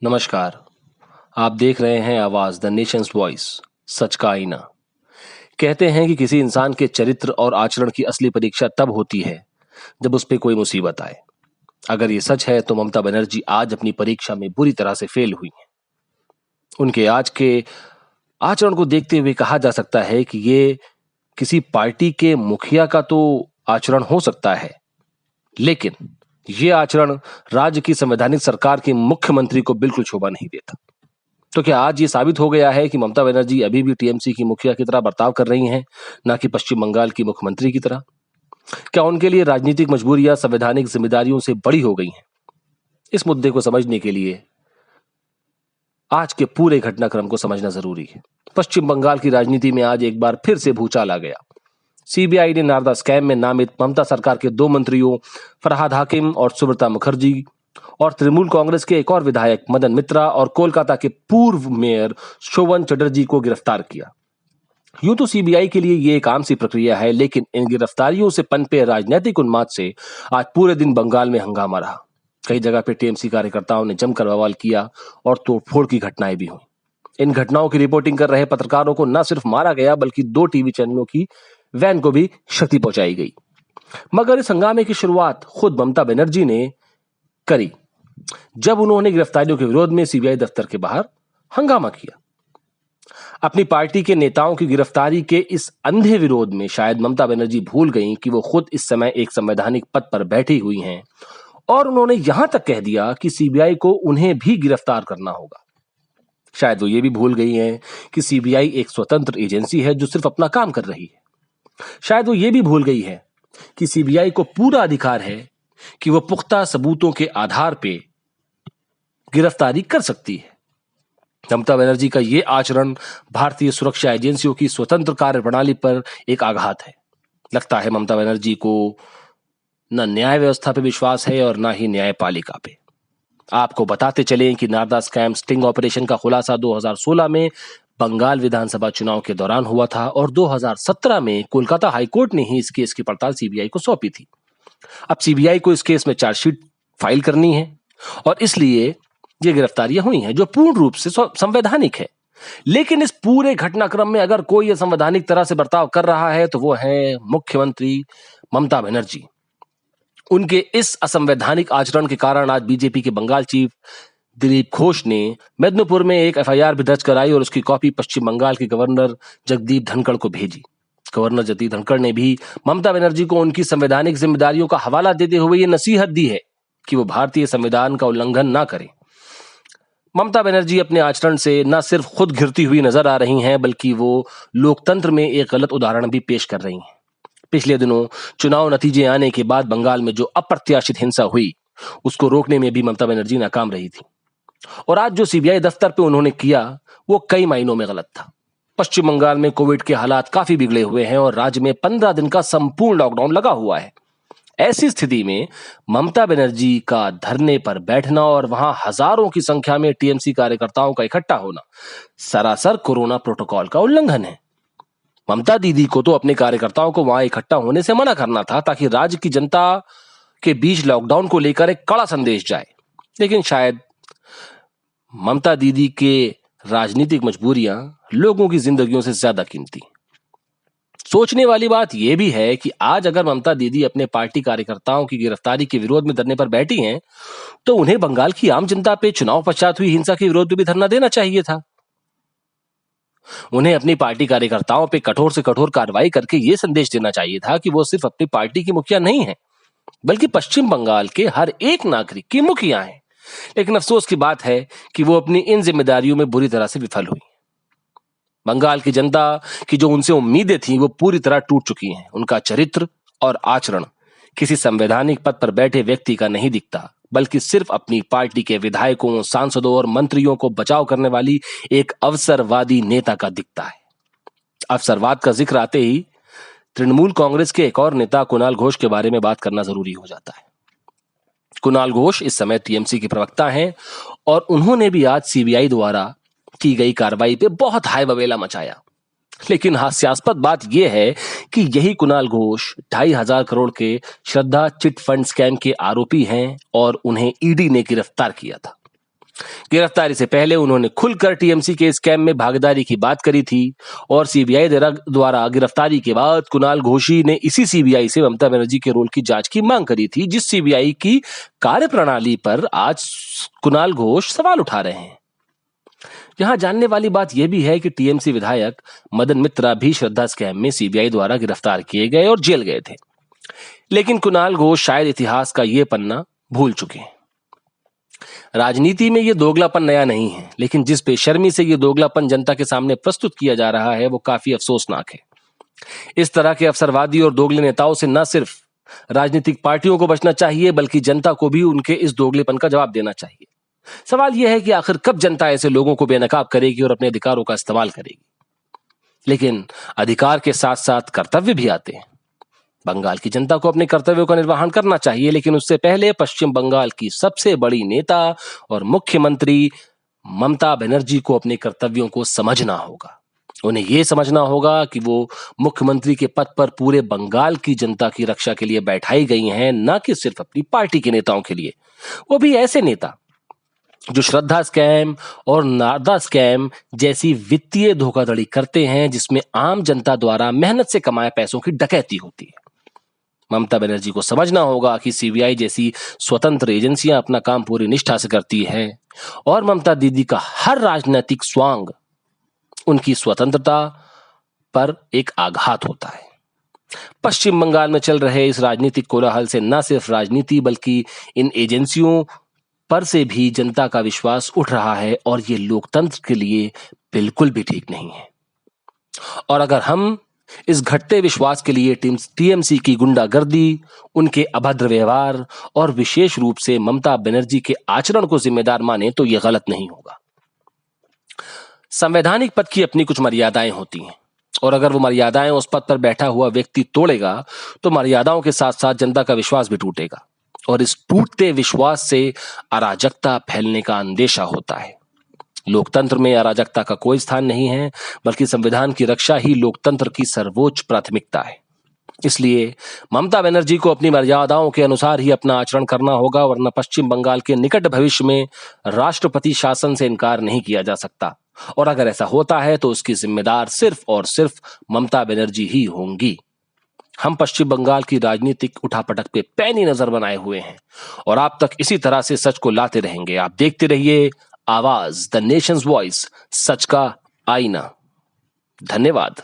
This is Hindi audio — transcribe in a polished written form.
नमस्कार। आप देख रहे हैं आवाज द नेशंस वॉइस, सच का आईना। कहते हैं कि किसी इंसान के चरित्र और आचरण की असली परीक्षा तब होती है जब उस पे कोई मुसीबत आए। अगर ये सच है तो ममता बनर्जी आज अपनी परीक्षा में बुरी तरह से फेल हुई हैं। उनके आज के आचरण को देखते हुए कहा जा सकता है कि ये किसी पार्टी के मुखिया का तो आचरण हो सकता है, लेकिन ये आचरण राज्य की संवैधानिक सरकार के मुख्यमंत्री को बिल्कुल शोभा नहीं देता। तो क्या आज ये साबित हो गया है कि ममता बनर्जी अभी भी टीएमसी की मुखिया की तरह बर्ताव कर रही हैं, ना कि पश्चिम बंगाल की मुख्यमंत्री की तरह? क्या उनके लिए राजनीतिक मजबूरियां संवैधानिक जिम्मेदारियों से बड़ी हो गई हैं? इस मुद्दे को समझने के लिए आज के पूरे घटनाक्रम को समझना जरूरी है। पश्चिम बंगाल की राजनीति में आज एक बार फिर से भूचाल आ गया। सीबीआई ने नारदा स्कैम में नामित ममता सरकार के 2 मंत्रियों फरहाद हाकिम और सुब्रता मुखर्जी और तृणमूल कांग्रेस के एक और विधायक मदन मित्रा और कोलकाता के पूर्व मेयर शोवन चटर्जी को गिरफ्तार किया। यूं तो सीबीआई के लिए ये एक आम सी प्रक्रिया है, लेकिन इन गिरफ्तारियों से पनपे राजनीतिक उन्माद से आज पूरे दिन बंगाल में हंगामा रहा। कई जगह पे टीएमसी कार्यकर्ताओं ने जमकर बवाल किया और तोड़फोड़ की घटनाएं भी हुई। इन घटनाओं की रिपोर्टिंग कर रहे पत्रकारों को न सिर्फ मारा गया, बल्कि 2 टीवी चैनलों की वैन को भी क्षति पहुंचाई गई। मगर इस हंगामे की शुरुआत खुद ममता बनर्जी ने करी, जब उन्होंने गिरफ्तारियों के विरोध में सीबीआई दफ्तर के बाहर हंगामा किया। अपनी पार्टी के नेताओं की गिरफ्तारी के इस अंधे विरोध में शायद ममता बनर्जी भूल गईं कि वो खुद इस समय एक संवैधानिक पद पर बैठी हुई हैं, और उन्होंने यहां तक कह दिया कि सीबीआई को उन्हें भी गिरफ्तार करना होगा। शायद वो ये भी भूल गई हैं कि सीबीआई एक स्वतंत्र एजेंसी है जो सिर्फ अपना काम कर रही है। शायद वो ये भी भूल गई है कि सीबीआई को पूरा अधिकार है कि वो पुख्ता सबूतों के आधार पे गिरफ्तारी कर सकती है। ममता बनर्जी का ये आचरण भारतीय सुरक्षा एजेंसियों की स्वतंत्र कार्यप्रणाली पर एक आघात है। लगता है ममता बनर्जी को न न्याय व्यवस्था पे विश्वास है और न ही न्यायपालिका पे। आपको बताते चलें कि नारदा स्कैम स्टिंग ऑपरेशन का खुलासा 2016 में बंगाल विधानसभा चुनाव के दौरान हुआ था और 2017 में कोलकाता हाईकोर्ट ने ही इस केस की पड़ताल सीबीआई को सौंपी थी। अब सीबीआई को इस केस में चार्जशीट फाइल करनी है और इसलिए ये गिरफ्तारियां हुई हैं, जो पूर्ण रूप से संवैधानिक है। लेकिन इस पूरे घटनाक्रम में अगर कोई असंवैधानिक तरह से बर्ताव कर रहा है तो वो है मुख्यमंत्री ममता बनर्जी। उनके इस असंवैधानिक आचरण के कारण आज बीजेपी के बंगाल चीफ दिलीप घोष ने मेदिनीपुर में एक एफआईआर भी दर्ज कराई और उसकी कॉपी पश्चिम बंगाल के गवर्नर जगदीप धनखड़ को भेजी। गवर्नर जगदीप धनखड़ ने भी ममता बनर्जी को उनकी संवैधानिक जिम्मेदारियों का हवाला देते हुए ये नसीहत दी है कि वो भारतीय संविधान का उल्लंघन ना करें। ममता बनर्जी अपने आचरण से न सिर्फ खुद घिरती हुई नजर आ रही हैं, बल्कि वो लोकतंत्र में एक गलत उदाहरण भी पेश कर रही हैं। पिछले दिनों चुनाव नतीजे आने के बाद बंगाल में जो अप्रत्याशित हिंसा हुई, उसको रोकने में भी ममता बनर्जी नाकाम रही थी। और आज जो सीबीआई दफ्तर पे उन्होंने किया, वो कई मायनों में गलत था। पश्चिम बंगाल में कोविड के हालात काफी बिगड़े हुए हैं और राज्य में 15 दिन का संपूर्ण लॉकडाउन लगा हुआ है। ऐसी स्थिति में ममता बनर्जी का धरने पर बैठना और वहां हजारों की संख्या में टीएमसी कार्यकर्ताओं का इकट्ठा होना सरासर कोरोना प्रोटोकॉल का उल्लंघन है। ममता दीदी को तो अपने कार्यकर्ताओं को वहां इकट्ठा होने से मना करना था, ताकि राज्य की जनता के बीच लॉकडाउन को लेकर एक कड़ा संदेश जाए। लेकिन शायद ममता दीदी के राजनीतिक मजबूरियां लोगों की जिंदगियों से ज्यादा कीमती। सोचने वाली बात यह भी है कि आज अगर ममता दीदी अपने पार्टी कार्यकर्ताओं की गिरफ्तारी के विरोध में धरने पर बैठी हैं, तो उन्हें बंगाल की आम जनता पे चुनाव पश्चात हुई हिंसा के विरोध में भी धरना देना चाहिए था। उन्हें अपनी पार्टी कार्यकर्ताओं पे कठोर से कठोर कार्रवाई करके यह संदेश देना चाहिए था कि वो सिर्फ अपनी पार्टी की मुखिया नहीं है, बल्कि पश्चिम बंगाल के हर एक नागरिक की मुखिया हैं। लेकिन अफसोस की बात है कि वो अपनी इन जिम्मेदारियों में बुरी तरह से विफल हुई। बंगाल की जनता की जो उनसे उम्मीदें थीं, वो पूरी तरह टूट चुकी हैं। उनका चरित्र और आचरण किसी संवैधानिक पद पर बैठे व्यक्ति का नहीं दिखता, बल्कि सिर्फ अपनी पार्टी के विधायकों, सांसदों और मंत्रियों को बचाव करने वाली एक अवसरवादी नेता का दिखता है। अवसरवाद का जिक्र आते ही तृणमूल कांग्रेस के एक और नेता कुणाल घोष के बारे में बात करना जरूरी हो जाता है। कुणाल घोष इस समय टीएमसी के प्रवक्ता हैं और उन्होंने भी आज सीबीआई द्वारा की गई कार्रवाई पे बहुत हाय बवेला मचाया। लेकिन हास्यास्पद बात यह है कि यही कुणाल घोष 2,500 करोड़ के श्रद्धा चिट फंड स्कैम के आरोपी हैं और उन्हें ईडी ने गिरफ्तार किया था। गिरफ्तारी से पहले उन्होंने खुलकर टीएमसी के स्कैम में भागीदारी की बात करी थी और सीबीआई द्वारा गिरफ्तारी के बाद कुणाल घोषी ने इसी सीबीआई से ममता बनर्जी के रोल की जांच की मांग करी थी, जिस सीबीआई की कार्यप्रणाली पर आज कुणाल घोष सवाल उठा रहे हैं। यहां जानने वाली बात यह भी है कि टीएमसी विधायक मदन मित्रा भी श्रद्धा स्कैम में सीबीआई द्वारा गिरफ्तार किए गए और जेल गए थे, लेकिन कुणाल घोष शायद इतिहास का यह पन्ना भूल चुके हैं। राजनीति में यह दोगलापन नया नहीं है, लेकिन जिस बेशर्मी से यह दोगलापन जनता के सामने प्रस्तुत किया जा रहा है वो काफी अफसोसनाक है। इस तरह के अवसरवादी और दोगले नेताओं से न सिर्फ राजनीतिक पार्टियों को बचना चाहिए, बल्कि जनता को भी उनके इस दोगलेपन का जवाब देना चाहिए। सवाल यह है कि आखिर कब जनता ऐसे लोगों को बेनकाब करेगी और अपने अधिकारों का इस्तेमाल करेगी। लेकिन अधिकार के साथ साथ कर्तव्य भी आते हैं। बंगाल की जनता को अपने कर्तव्यों का निर्वहन करना चाहिए, लेकिन उससे पहले पश्चिम बंगाल की सबसे बड़ी नेता और मुख्यमंत्री ममता बनर्जी को अपने कर्तव्यों को समझना होगा। उन्हें यह समझना होगा कि वो मुख्यमंत्री के पद पर पूरे बंगाल की जनता की रक्षा के लिए बैठाई गई हैं, न कि सिर्फ अपनी पार्टी के नेताओं के लिए। वो भी ऐसे नेता जो श्रद्धा स्कैम और नारदा स्कैम जैसी वित्तीय धोखाधड़ी करते हैं, जिसमें आम जनता द्वारा मेहनत से कमाए पैसों की डकैती होती है। ममता बनर्जी को समझना होगा कि सीबीआई जैसी स्वतंत्र एजेंसियां अपना काम पूरी निष्ठा से करती है और ममता दीदी का हर राजनीतिक स्वांग उनकी स्वतंत्रता पर एक आघात होता है। पश्चिम बंगाल में चल रहे इस राजनीतिक कोलाहल से न सिर्फ राजनीति बल्कि इन एजेंसियों पर से भी जनता का विश्वास उठ रहा है और ये लोकतंत्र के लिए बिल्कुल भी ठीक नहीं है। और अगर हम इस घटते विश्वास के लिए टीएमसी की गुंडागर्दी, उनके अभद्र व्यवहार और विशेष रूप से ममता बनर्जी के आचरण को जिम्मेदार माने तो यह गलत नहीं होगा। संवैधानिक पद की अपनी कुछ मर्यादाएं होती हैं और अगर वो मर्यादाएं उस पद पर बैठा हुआ व्यक्ति तोड़ेगा तो मर्यादाओं के साथ साथ जनता का विश्वास भी टूटेगा और इस टूटते विश्वास से अराजकता फैलने का अंदेशा होता है। लोकतंत्र में अराजकता का कोई स्थान नहीं है, बल्कि संविधान की रक्षा ही लोकतंत्र की सर्वोच्च प्राथमिकता है। इसलिए ममता बनर्जी को अपनी मर्यादाओं के अनुसार ही अपना आचरण करना होगा, वरना पश्चिम बंगाल के निकट भविष्य में राष्ट्रपति शासन से इनकार नहीं किया जा सकता और अगर ऐसा होता है तो उसकी जिम्मेदार सिर्फ और सिर्फ ममता बनर्जी ही होंगी। हम पश्चिम बंगाल की राजनीतिक उठापटक पे पैनी नजर बनाए हुए हैं और आप तक इसी तरह से सच को लाते रहेंगे। आप देखते रहिए आवाज, द नेशंस वॉइस, सच का आईना। धन्यवाद।